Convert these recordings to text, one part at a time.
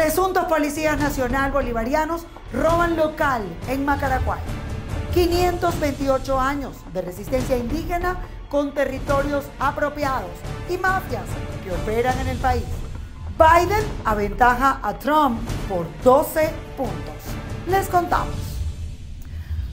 Presuntos policías nacional bolivarianos roban local en Macaracuay. 528 años de resistencia indígena con territorios apropiados y mafias que operan en el país. Biden aventaja a Trump por 12 puntos. Les contamos.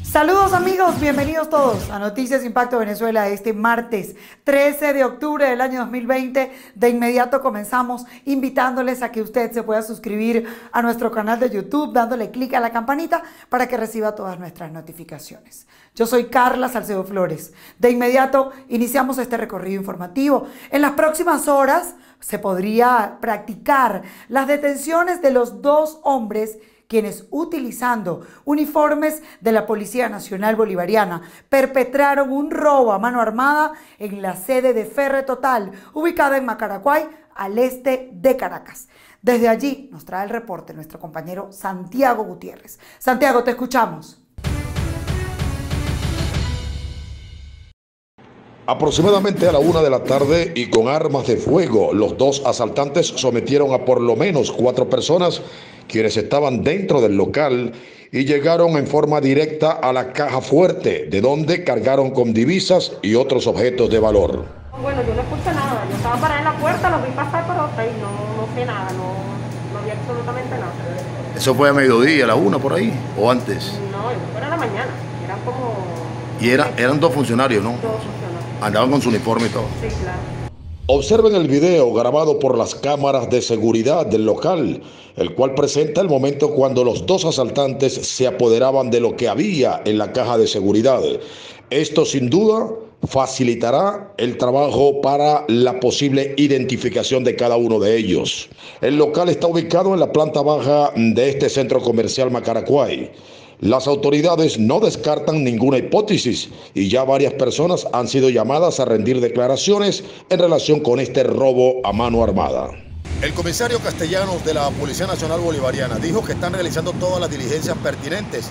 Saludos amigos, bienvenidos todos a Noticias Impacto Venezuela este martes 13 de octubre del año 2020. De inmediato comenzamos invitándoles a que usted se pueda suscribir a nuestro canal de YouTube dándole clic a la campanita para que reciba todas nuestras notificaciones. Yo soy Carla Salcedo Flores. De inmediato iniciamos este recorrido informativo. En las próximas horas se podría practicar las detenciones de los dos hombres quienes, utilizando uniformes de la Policía Nacional Bolivariana, perpetraron un robo a mano armada en la sede de Ferretotal, ubicada en Macaracuay, al este de Caracas. Desde allí nos trae el reporte nuestro compañero Santiago Gutiérrez. Santiago, te escuchamos. Aproximadamente a la 1 de la tarde y con armas de fuego, los dos asaltantes sometieron a por lo menos 4 personas quienes estaban dentro del local y llegaron en forma directa a la caja fuerte, de donde cargaron con divisas y otros objetos de valor. Bueno, yo no escuché nada, yo estaba parada en la puerta, los vi pasar, pero no sé nada, no había absolutamente nada. ¿Eso fue a mediodía, a la 1 por ahí, o antes? No, era en la mañana, eran como... Y eran dos funcionarios, ¿no? Dos funcionarios. Andaban con su uniforme y todo. Sí, claro. Observen el video grabado por las cámaras de seguridad del local, el cual presenta el momento cuando los dos asaltantes se apoderaban de lo que había en la caja de seguridad. Esto sin duda facilitará el trabajo para la posible identificación de cada uno de ellos. El local está ubicado en la planta baja de este centro comercial Macaracuay. Las autoridades no descartan ninguna hipótesis y ya varias personas han sido llamadas a rendir declaraciones en relación con este robo a mano armada. El comisario Castellanos de la Policía Nacional Bolivariana dijo que están realizando todas las diligencias pertinentes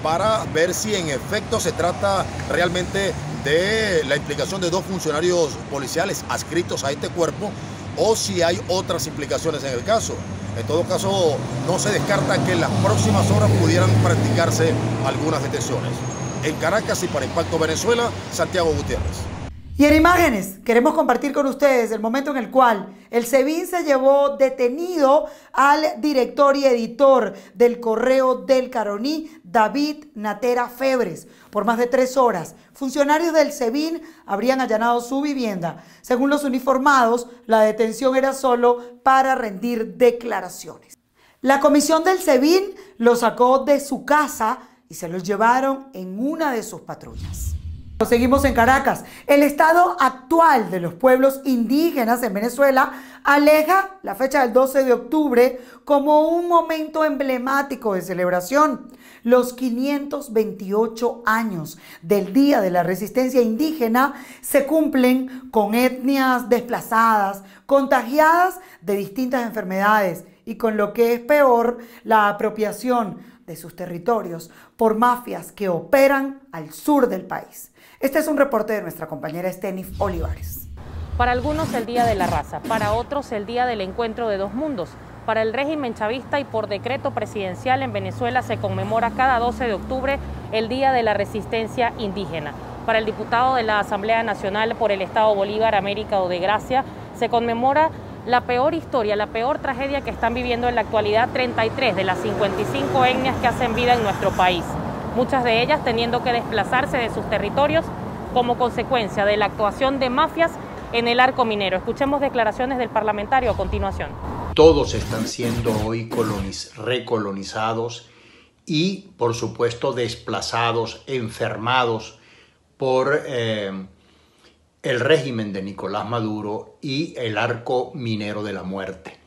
para ver si en efecto se trata realmente de la implicación de dos funcionarios policiales adscritos a este cuerpo o si hay otras implicaciones en el caso. En todo caso, no se descarta que en las próximas horas pudieran practicarse algunas detenciones. En Caracas y para Impacto Venezuela, Santiago Gutiérrez. Y en imágenes queremos compartir con ustedes el momento en el cual el SEBIN se llevó detenido al director y editor del Correo del Caroní, David Natera Febres. Por más de 3 horas, funcionarios del SEBIN habrían allanado su vivienda. Según los uniformados, la detención era solo para rendir declaraciones. La comisión del SEBIN lo sacó de su casa y se los llevaron en una de sus patrullas. Seguimos en Caracas. El estado actual de los pueblos indígenas en Venezuela aleja la fecha del 12 de octubre como un momento emblemático de celebración. Los 528 años del Día de la Resistencia Indígena se cumplen con etnias desplazadas, contagiadas de distintas enfermedades y, con lo que es peor, la apropiación de sus territorios por mafias que operan al sur del país. Este es un reporte de nuestra compañera Stenif Olivares. Para algunos el Día de la Raza, para otros el Día del Encuentro de Dos Mundos. Para el régimen chavista y por decreto presidencial en Venezuela se conmemora cada 12 de octubre el Día de la Resistencia Indígena. Para el diputado de la Asamblea Nacional por el Estado Bolívar, América Odegracia, se conmemora la peor historia, la peor tragedia que están viviendo en la actualidad 33 de las 55 etnias que hacen vida en nuestro país. Muchas de ellas teniendo que desplazarse de sus territorios como consecuencia de la actuación de mafias en el arco minero. Escuchemos declaraciones del parlamentario a continuación. Todos están siendo hoy recolonizados y, por supuesto, desplazados, enfermados por el régimen de Nicolás Maduro y el arco minero de la muerte.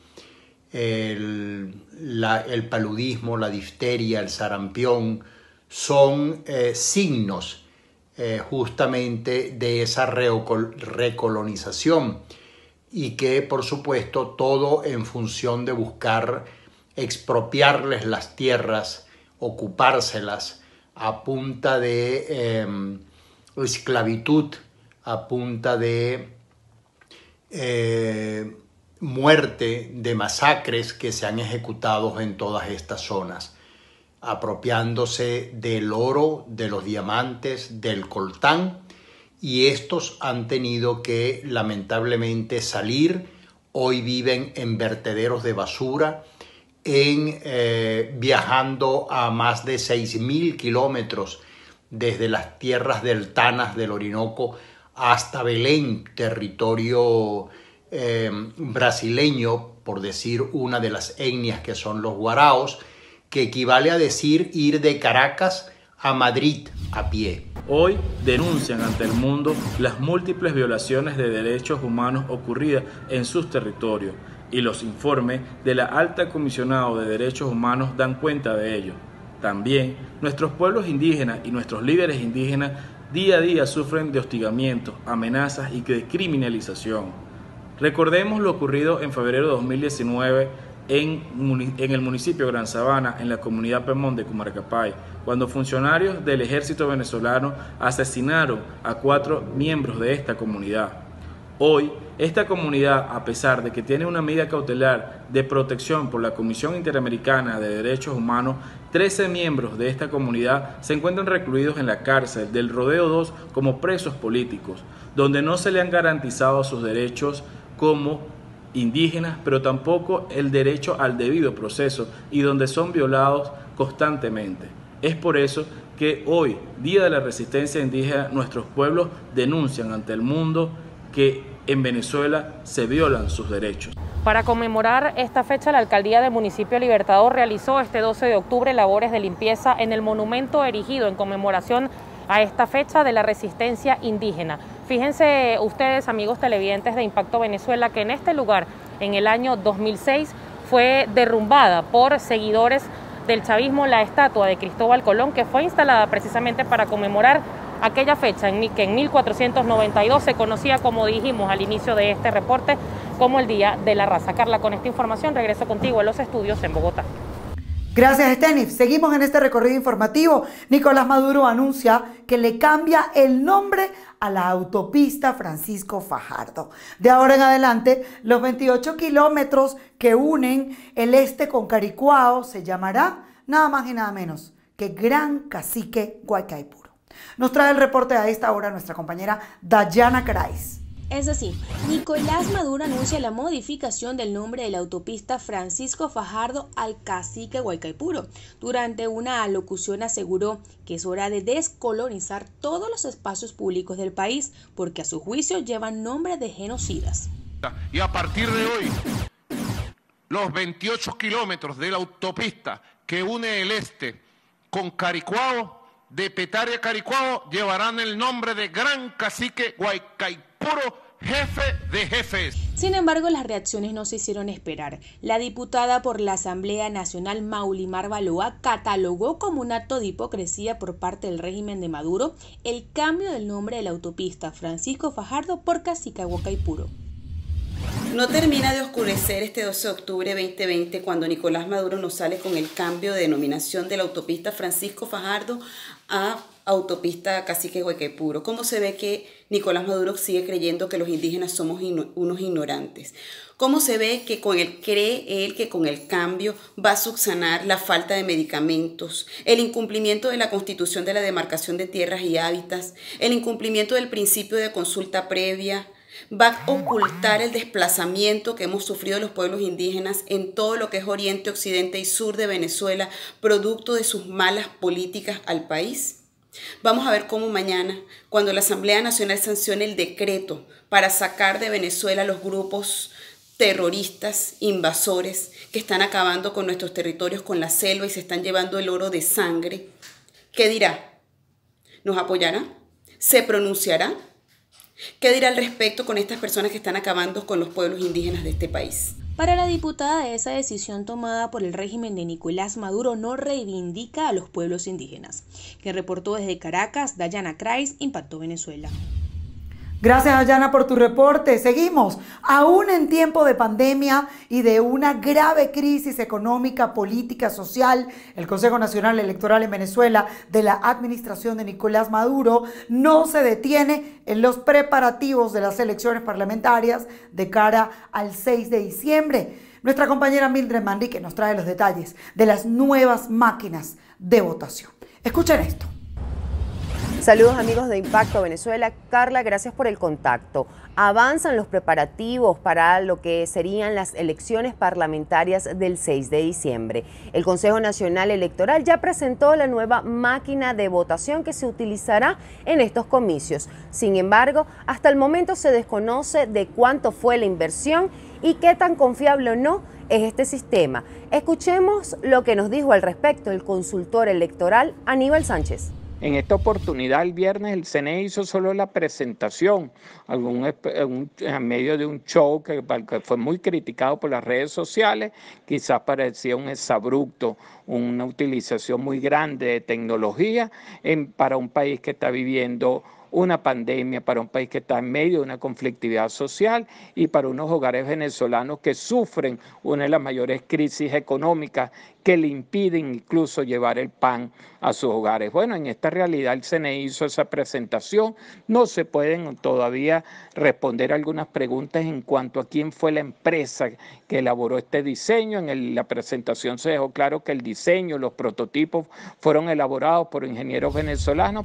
El paludismo, la difteria, el sarampión son signos justamente de esa recolonización y que, por supuesto, todo en función de buscar expropiarles las tierras, ocupárselas a punta de esclavitud, a punta de muerte, de masacres que se han ejecutado en todas estas zonas, apropiándose del oro, de los diamantes, del coltán, y estos han tenido que lamentablemente salir. Hoy viven en vertederos de basura, viajando a más de 6.000 kilómetros desde las tierras deltanas del Orinoco hasta Belén, territorio brasileño, por decir una de las etnias que son los guaraos, que equivale a decir ir de Caracas a Madrid a pie. Hoy denuncian ante el mundo las múltiples violaciones de derechos humanos ocurridas en sus territorios, y los informes de la Alta Comisionado de Derechos Humanos dan cuenta de ello. También nuestros pueblos indígenas y nuestros líderes indígenas día a día sufren de hostigamientos, amenazas y de criminalización. Recordemos lo ocurrido en febrero de 2019 en el municipio de Gran Sabana, en la comunidad Pemón de Cumaracapay, cuando funcionarios del ejército venezolano asesinaron a 4 miembros de esta comunidad. Hoy, esta comunidad, a pesar de que tiene una medida cautelar de protección por la Comisión Interamericana de Derechos Humanos, 13 miembros de esta comunidad se encuentran recluidos en la cárcel del Rodeo 2 como presos políticos, donde no se le han garantizado sus derechos como indígenas, pero tampoco el derecho al debido proceso, y donde son violados constantemente. Es por eso que hoy, Día de la Resistencia Indígena, nuestros pueblos denuncian ante el mundo que en Venezuela se violan sus derechos. Para conmemorar esta fecha, la Alcaldía del Municipio Libertador realizó este 12 de octubre labores de limpieza en el monumento erigido en conmemoración a esta fecha de la resistencia indígena. Fíjense ustedes, amigos televidentes de Impacto Venezuela, que en este lugar, en el año 2006, fue derrumbada por seguidores del chavismo la estatua de Cristóbal Colón, que fue instalada precisamente para conmemorar aquella fecha que en 1492 se conocía, como dijimos al inicio de este reporte, como el Día de la Raza. Carla, con esta información regreso contigo a los estudios en Bogotá. Gracias, Stenif. Seguimos en este recorrido informativo. Nicolás Maduro anuncia que le cambia el nombre a la autopista Francisco Fajardo. De ahora en adelante, los 28 kilómetros que unen el este con Caricuao se llamará nada más y nada menos que Gran Cacique Guaycaipuro. Nos trae el reporte a esta hora nuestra compañera Dayana Crais. Es así, Nicolás Maduro anuncia la modificación del nombre de la autopista Francisco Fajardo al Cacique Guaycaipuro. Durante una alocución aseguró que es hora de descolonizar todos los espacios públicos del país, porque a su juicio llevan nombre de genocidas. Y a partir de hoy, los 28 kilómetros de la autopista que une el este con Caricuao, de Petare a Caricuao, llevarán el nombre de Gran Cacique Guaycaipuro, jefe de jefes. Sin embargo, las reacciones no se hicieron esperar. La diputada por la Asamblea Nacional, Maulimar Baloa, catalogó como un acto de hipocresía por parte del régimen de Maduro el cambio del nombre de la autopista Francisco Fajardo por Cacique Guaycaipuro. No termina de oscurecer este 12 de octubre de 2020 cuando Nicolás Maduro nos sale con el cambio de denominación de la autopista Francisco Fajardo a autopista Cacique Guaycaipuro. ¿Cómo se ve que Nicolás Maduro sigue creyendo que los indígenas somos unos ignorantes? ¿Cómo se ve que cree él que con el cambio va a subsanar la falta de medicamentos, el incumplimiento de la Constitución de la demarcación de tierras y hábitats, el incumplimiento del principio de consulta previa? Va a ocultar el desplazamiento que hemos sufrido los pueblos indígenas en todo lo que es oriente, occidente y sur de Venezuela, producto de sus malas políticas al país. Vamos a ver cómo mañana, cuando la Asamblea Nacional sancione el decreto para sacar de Venezuela los grupos terroristas, invasores, que están acabando con nuestros territorios, con la selva y se están llevando el oro de sangre, ¿qué dirá? ¿Nos apoyará? ¿Se pronunciará? ¿Qué dirá al respecto con estas personas que están acabando con los pueblos indígenas de este país? Para la diputada, esa decisión tomada por el régimen de Nicolás Maduro no reivindica a los pueblos indígenas. Que reportó desde Caracas, Dayana Crais, Impacto Venezuela. Gracias, Ayana, por tu reporte. Seguimos. Aún en tiempo de pandemia y de una grave crisis económica, política, social, el Consejo Nacional Electoral en Venezuela de la administración de Nicolás Maduro no se detiene en los preparativos de las elecciones parlamentarias de cara al 6 de diciembre. Nuestra compañera Mildred Manrique nos trae los detalles de las nuevas máquinas de votación. Escuchen esto. Saludos amigos de Impacto Venezuela. Carla, gracias por el contacto. Avanzan los preparativos para lo que serían las elecciones parlamentarias del 6 de diciembre. El Consejo Nacional Electoral ya presentó la nueva máquina de votación que se utilizará en estos comicios. Sin embargo, hasta el momento se desconoce de cuánto fue la inversión y qué tan confiable o no es este sistema. Escuchemos lo que nos dijo al respecto el consultor electoral Aníbal Sánchez. En esta oportunidad, el viernes, el CNE hizo solo la presentación, en medio de un show que fue muy criticado por las redes sociales, quizás parecía un exabrupto, una utilización muy grande de tecnología para un país que está viviendo una pandemia, para un país que está en medio de una conflictividad social y para unos hogares venezolanos que sufren una de las mayores crisis económicas que le impiden incluso llevar el pan a sus hogares. Bueno, en esta realidad el CNE hizo esa presentación, no se pueden todavía responder algunas preguntas en cuanto a quién fue la empresa que elaboró este diseño. En la presentación se dejó claro que el diseño, los prototipos fueron elaborados por ingenieros venezolanos.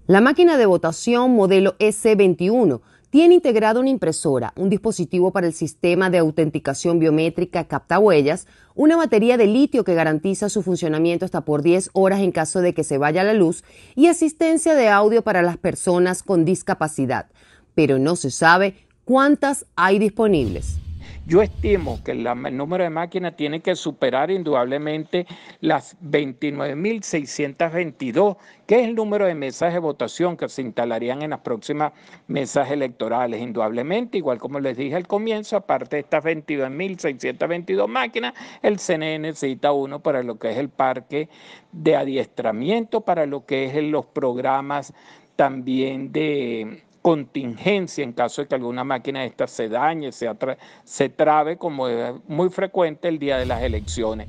La máquina de votación modelo EC21 tiene integrado una impresora, un dispositivo para el sistema de autenticación biométrica captahuellas, una batería de litio que garantiza su funcionamiento hasta por 10 horas en caso de que se vaya la luz y asistencia de audio para las personas con discapacidad. Pero no se sabe cuántas hay disponibles. Yo estimo que el número de máquinas tiene que superar indudablemente las 29.622, que es el número de mesas de votación que se instalarían en las próximas mesas electorales. Indudablemente, igual como les dije al comienzo, aparte de estas 22.622 máquinas, el CNE necesita uno para lo que es el parque de adiestramiento, para lo que es los programas también de contingencia en caso de que alguna máquina de estas se dañe, se trabe, como es muy frecuente el día de las elecciones.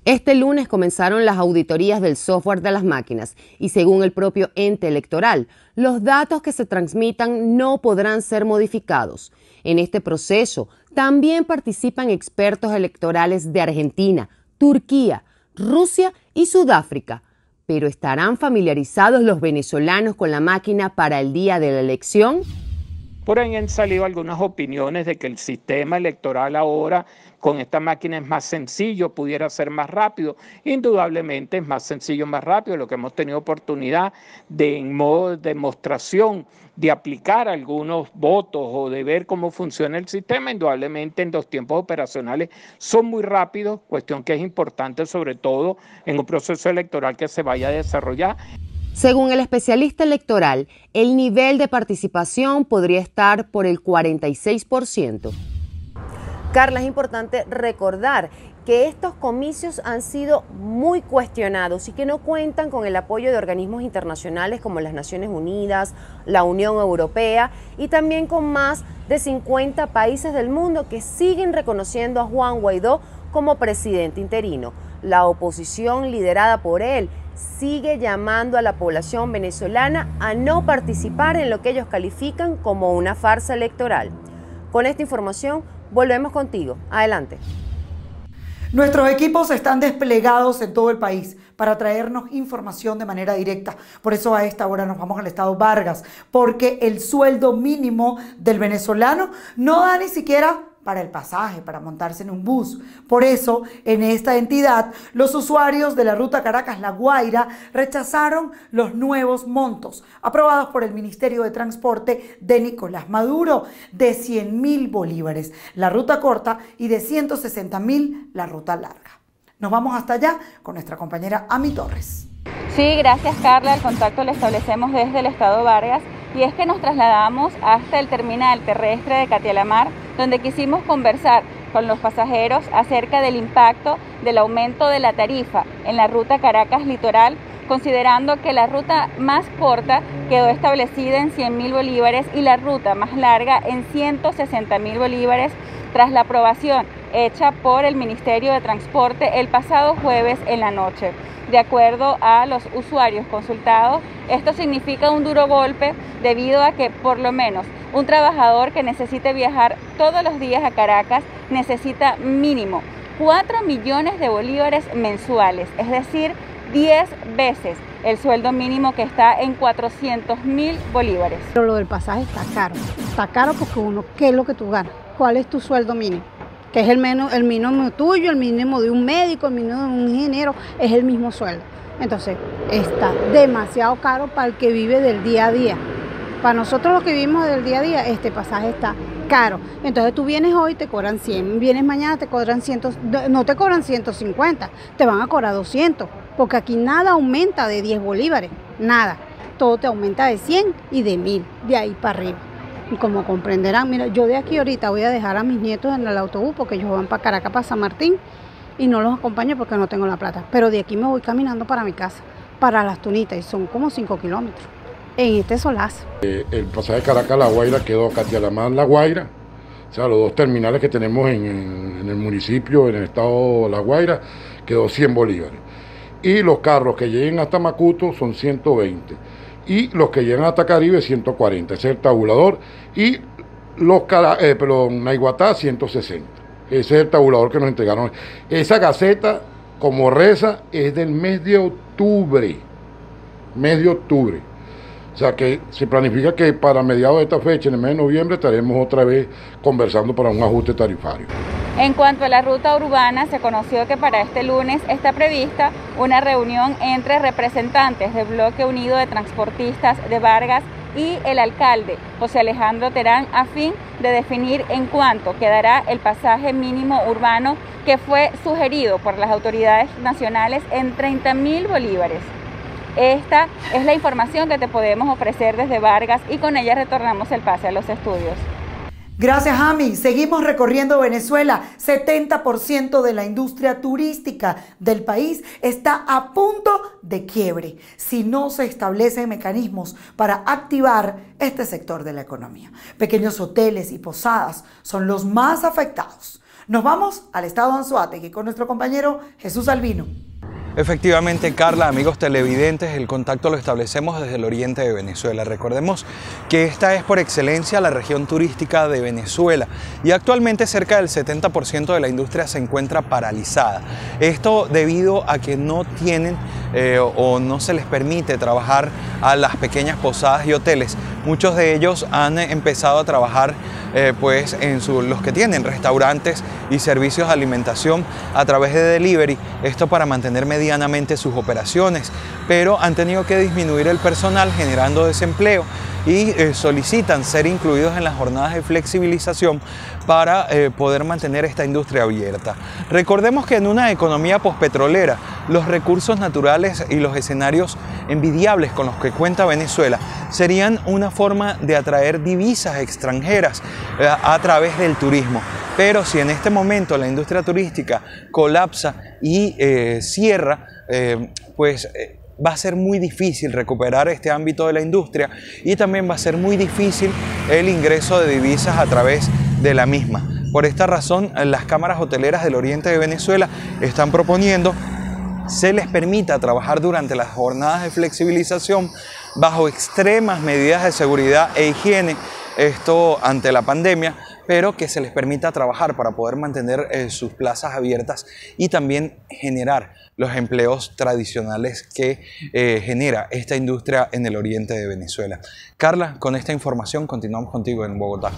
Este lunes comenzaron las auditorías del software de las máquinas y según el propio ente electoral, los datos que se transmitan no podrán ser modificados. En este proceso también participan expertos electorales de Argentina, Turquía, Rusia y Sudáfrica. ¿Pero estarán familiarizados los venezolanos con la máquina para el día de la elección? Por ahí han salido algunas opiniones de que el sistema electoral ahora con esta máquina es más sencillo, pudiera ser más rápido. Indudablemente es más sencillo, más rápido. Lo que hemos tenido oportunidad de, en modo de demostración, de aplicar algunos votos o de ver cómo funciona el sistema, indudablemente en los tiempos operacionales son muy rápidos, cuestión que es importante sobre todo en un proceso electoral que se vaya a desarrollar. Según el especialista electoral, el nivel de participación podría estar por el 46%. Carla, es importante recordar que estos comicios han sido muy cuestionados y que no cuentan con el apoyo de organismos internacionales como las Naciones Unidas, la Unión Europea y también con más de 50 países del mundo que siguen reconociendo a Juan Guaidó como presidente interino. La oposición liderada por él sigue llamando a la población venezolana a no participar en lo que ellos califican como una farsa electoral. Con esta información volvemos contigo. Adelante. Nuestros equipos están desplegados en todo el país para traernos información de manera directa. Por eso a esta hora nos vamos al estado Vargas, porque el sueldo mínimo del venezolano no da ni siquiera para el pasaje, para montarse en un bus. Por eso, en esta entidad, los usuarios de la ruta Caracas-La Guaira rechazaron los nuevos montos aprobados por el Ministerio de Transporte de Nicolás Maduro de 100.000 bolívares la ruta corta y de 160.000 la ruta larga. Nos vamos hasta allá con nuestra compañera Ami Torres. Sí, gracias Carla. El contacto lo establecemos desde el estado Vargas y es que nos trasladamos hasta el terminal terrestre de Catialamar, donde quisimos conversar con los pasajeros acerca del impacto del aumento de la tarifa en la ruta Caracas Litoral considerando que la ruta más corta quedó establecida en 100.000 bolívares y la ruta más larga en 160.000 bolívares tras la aprobación hecha por el Ministerio de Transporte el pasado jueves en la noche. De acuerdo a los usuarios consultados, esto significa un duro golpe debido a que por lo menos un trabajador que necesite viajar todos los días a Caracas necesita mínimo 4 millones de bolívares mensuales, es decir, 10 veces el sueldo mínimo que está en 400.000 bolívares. Pero lo del pasaje está caro porque uno, ¿qué es lo que tú ganas? ¿Cuál es tu sueldo mínimo? Que es el mínimo tuyo, el mínimo de un médico, el mínimo de un ingeniero, es el mismo sueldo. Entonces, está demasiado caro para el que vive del día a día. Para nosotros los que vivimos del día a día, este pasaje está caro. Entonces tú vienes hoy, te cobran 100, vienes mañana, te cobran 100, no te cobran 150, te van a cobrar 200, porque aquí nada aumenta de 10 bolívares, nada. Todo te aumenta de 100 y de 1000, de ahí para arriba. Y como comprenderán, mira, yo de aquí ahorita voy a dejar a mis nietos en el autobús porque ellos van para Caracas, para San Martín, y no los acompaño porque no tengo la plata. Pero de aquí me voy caminando para mi casa, para Las Tunitas, y son como 5 kilómetros en este solazo. El pasaje Caracas-La Guaira quedó Catialamar-La Guaira, o sea, los dos terminales que tenemos en el municipio, en el estado de La Guaira, quedó 100 bolívares. Y los carros que lleguen hasta Macuto son 120. Y los que llegan hasta Caribe 140, ese es el tabulador, y los Naiguatá 160, ese es el tabulador que nos entregaron. Esa gaceta, como reza, es del mes de octubre, o sea que se planifica que para mediados de esta fecha, en el mes de noviembre, estaremos otra vez conversando para un ajuste tarifario. En cuanto a la ruta urbana, se conoció que para este lunes está prevista una reunión entre representantes del Bloque Unido de Transportistas de Vargas y el alcalde José Alejandro Terán a fin de definir en cuánto quedará el pasaje mínimo urbano que fue sugerido por las autoridades nacionales en 30.000 bolívares. Esta es la información que te podemos ofrecer desde Vargas y con ella retornamos el pase a los estudios. Gracias, Ami. Seguimos recorriendo Venezuela. 70% de la industria turística del país está a punto de quiebre si no se establecen mecanismos para activar este sector de la economía. Pequeños hoteles y posadas son los más afectados. Nos vamos al estado de Anzoátegui con nuestro compañero Jesús Albino. Efectivamente, Carla, amigos televidentes, el contacto lo establecemos desde el oriente de Venezuela. Recordemos que esta es por excelencia la región turística de Venezuela y actualmente cerca del 70% de la industria se encuentra paralizada. Esto debido a que no tienen o no se les permite trabajar a las pequeñas posadas y hoteles. Muchos de ellos han empezado a trabajar los que tienen restaurantes y servicios de alimentación a través de delivery, esto para mantener medianamente sus operaciones, pero han tenido que disminuir el personal generando desempleo y solicitan ser incluidos en las jornadas de flexibilización para poder mantener esta industria abierta. Recordemos que en una economía pospetrolera, los recursos naturales y los escenarios envidiables con los que cuenta Venezuela serían una forma de atraer divisas extranjeras a través del turismo. Pero si en este momento la industria turística colapsa y cierra, va a ser muy difícil recuperar este ámbito de la industria y también va a ser muy difícil el ingreso de divisas a través de la misma. Por esta razón, las cámaras hoteleras del oriente de Venezuela están proponiendo se les permita trabajar durante las jornadas de flexibilización bajo extremas medidas de seguridad e higiene, esto ante la pandemia, pero que se les permita trabajar para poder mantener sus plazas abiertas y también generar los empleos tradicionales que genera esta industria en el oriente de Venezuela. Carla, con esta información continuamos contigo en Bogotá.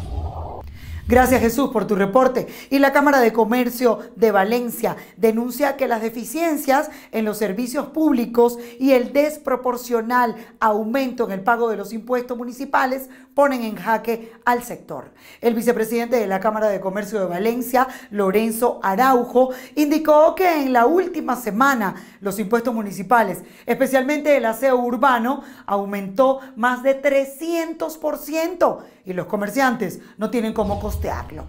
Gracias, Jesús, por tu reporte. Y la Cámara de Comercio de Valencia denuncia que las deficiencias en los servicios públicos y el desproporcional aumento en el pago de los impuestos municipales ponen en jaque al sector. El vicepresidente de la Cámara de Comercio de Valencia, Lorenzo Araujo, indicó que en la última semana Los impuestos municipales, especialmente el aseo urbano, aumentó más de 300% y los comerciantes no tienen cómo costearlo.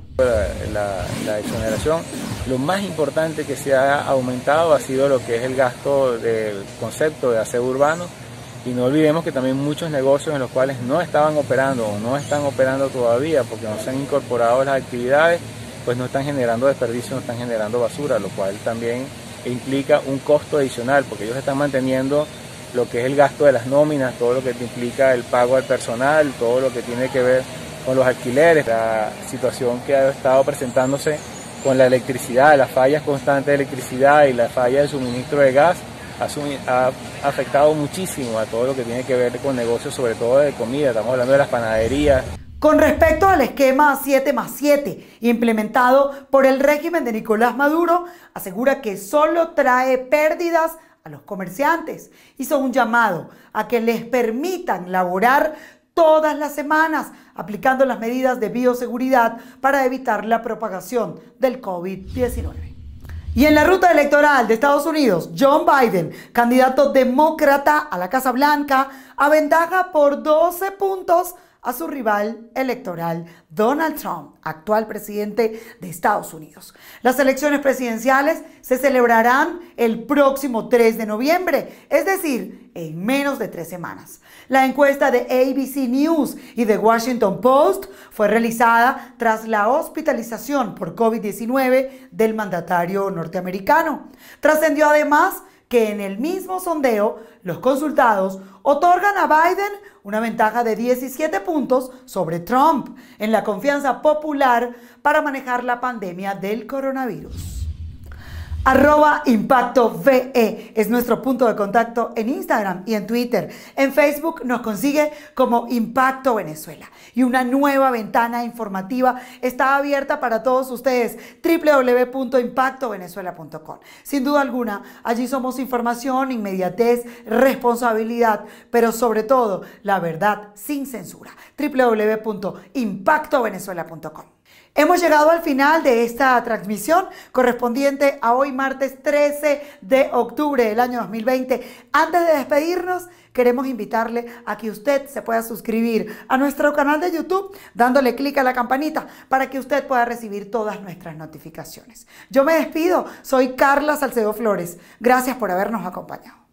La exoneración, lo más importante que se ha aumentado ha sido lo que es el gasto del concepto de aseo urbano, y no olvidemos que también muchos negocios en los cuales no estaban operando o no están operando todavía porque no se han incorporado a las actividades, pues no están generando desperdicio, no están generando basura, lo cual también implica un costo adicional porque ellos están manteniendo lo que es el gasto de las nóminas, todo lo que implica el pago al personal, todo lo que tiene que ver con los alquileres, la situación que ha estado presentándose con la electricidad, las fallas constantes de electricidad y la falla de suministro de gas ha afectado muchísimo a todo lo que tiene que ver con negocios, sobre todo de comida. Estamos hablando de las panaderías. Con respecto al esquema 7+7 implementado por el régimen de Nicolás Maduro, asegura que solo trae pérdidas a los comerciantes. Hizo un llamado a que les permitan laborar todas las semanas, aplicando las medidas de bioseguridad para evitar la propagación del COVID-19. Y en la ruta electoral de Estados Unidos, John Biden, candidato demócrata a la Casa Blanca, aventaja por 12 puntos a su rival electoral Donald Trump, actual presidente de Estados Unidos. Las elecciones presidenciales se celebrarán el próximo 3 de noviembre, es decir, en menos de 3 semanas. La encuesta de ABC News y The Washington Post fue realizada tras la hospitalización por COVID-19 del mandatario norteamericano. Trascendió además que en el mismo sondeo los consultados otorgan a Biden una ventaja de 17 puntos sobre Trump en la confianza popular para manejar la pandemia del coronavirus. @ImpactoVE es nuestro punto de contacto en Instagram y en Twitter. En Facebook nos consigue como Impacto Venezuela. Y una nueva ventana informativa está abierta para todos ustedes, www.impactovenezuela.com. Sin duda alguna, allí somos información, inmediatez, responsabilidad, pero sobre todo la verdad sin censura. www.impactovenezuela.com. Hemos llegado al final de esta transmisión correspondiente a hoy martes 13 de octubre del año 2020. Antes de despedirnos, queremos invitarle a que usted se pueda suscribir a nuestro canal de YouTube dándole clic a la campanita para que usted pueda recibir todas nuestras notificaciones. Yo me despido, soy Carla Salcedo Flores. Gracias por habernos acompañado.